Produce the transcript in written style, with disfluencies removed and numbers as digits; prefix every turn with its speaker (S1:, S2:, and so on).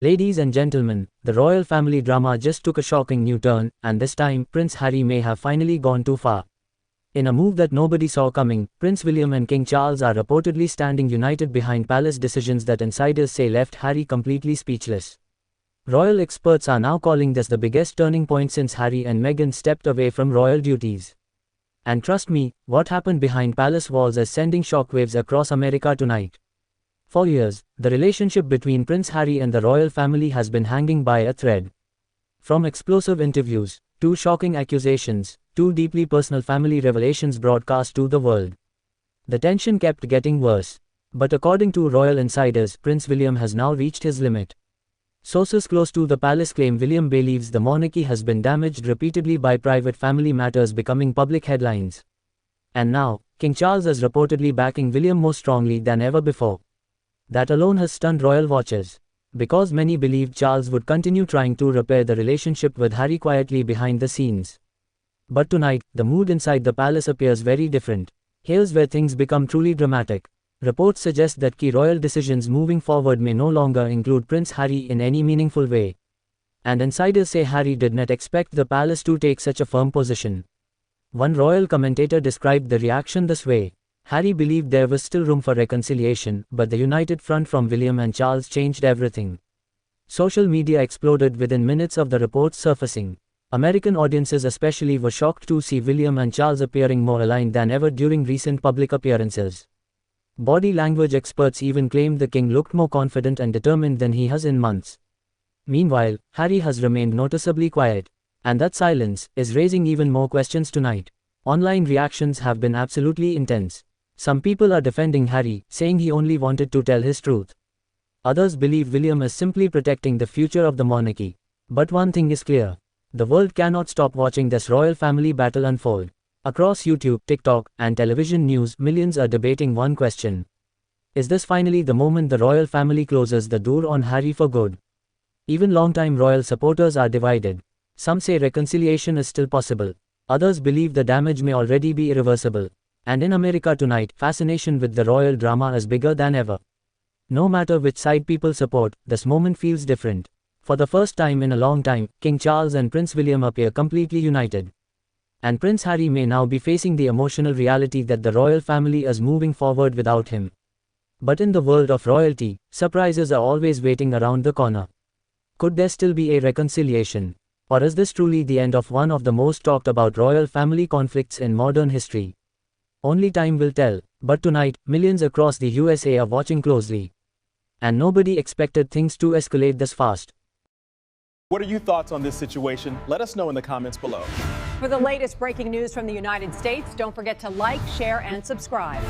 S1: Ladies and gentlemen, the royal family drama just took a shocking new turn, and this time, Prince Harry may have finally gone too far. In a move that nobody saw coming, Prince William and King Charles are reportedly standing united behind palace decisions that insiders say left Harry completely speechless. Royal experts are now calling this the biggest turning point since Harry and Meghan stepped away from royal duties. And trust me, what happened behind palace walls is sending shockwaves across America tonight. For years, the relationship between Prince Harry and the royal family has been hanging by a thread. From explosive interviews, to shocking accusations, to deeply personal family revelations broadcast to the world, the tension kept getting worse. But according to royal insiders, Prince William has now reached his limit. Sources close to the palace claim William believes the monarchy has been damaged repeatedly by private family matters becoming public headlines. And now, King Charles is reportedly backing William more strongly than ever before. That alone has stunned royal watchers, because many believed Charles would continue trying to repair the relationship with Harry quietly behind the scenes. But tonight, the mood inside the palace appears very different. Here's where things become truly dramatic. Reports suggest that key royal decisions moving forward may no longer include Prince Harry in any meaningful way. And insiders say Harry did not expect the palace to take such a firm position. One royal commentator described the reaction this way: Harry believed there was still room for reconciliation, but the united front from William and Charles changed everything. Social media exploded within minutes of the reports surfacing. American audiences especially were shocked to see William and Charles appearing more aligned than ever during recent public appearances. Body language experts even claimed the king looked more confident and determined than he has in months. Meanwhile, Harry has remained noticeably quiet. And that silence is raising even more questions tonight. Online reactions have been absolutely intense. Some people are defending Harry, saying he only wanted to tell his truth. Others believe William is simply protecting the future of the monarchy. But one thing is clear: the world cannot stop watching this royal family battle unfold. Across YouTube, TikTok, and television news, millions are debating one question. Is this finally the moment the royal family closes the door on Harry for good? Even longtime royal supporters are divided. Some say reconciliation is still possible. Others believe the damage may already be irreversible. And in America tonight, fascination with the royal drama is bigger than ever. No matter which side people support, this moment feels different. For the first time in a long time, King Charles and Prince William appear completely united. And Prince Harry may now be facing the emotional reality that the royal family is moving forward without him. But in the world of royalty, surprises are always waiting around the corner. Could there still be a reconciliation? Or is this truly the end of one of the most talked about royal family conflicts in modern history? Only time will tell. But tonight, millions across the USA are watching closely. And nobody expected things to escalate this fast.
S2: What are your thoughts on this situation? Let us know in the comments below.
S3: For the latest breaking news from the United States, don't forget to like, share, and subscribe.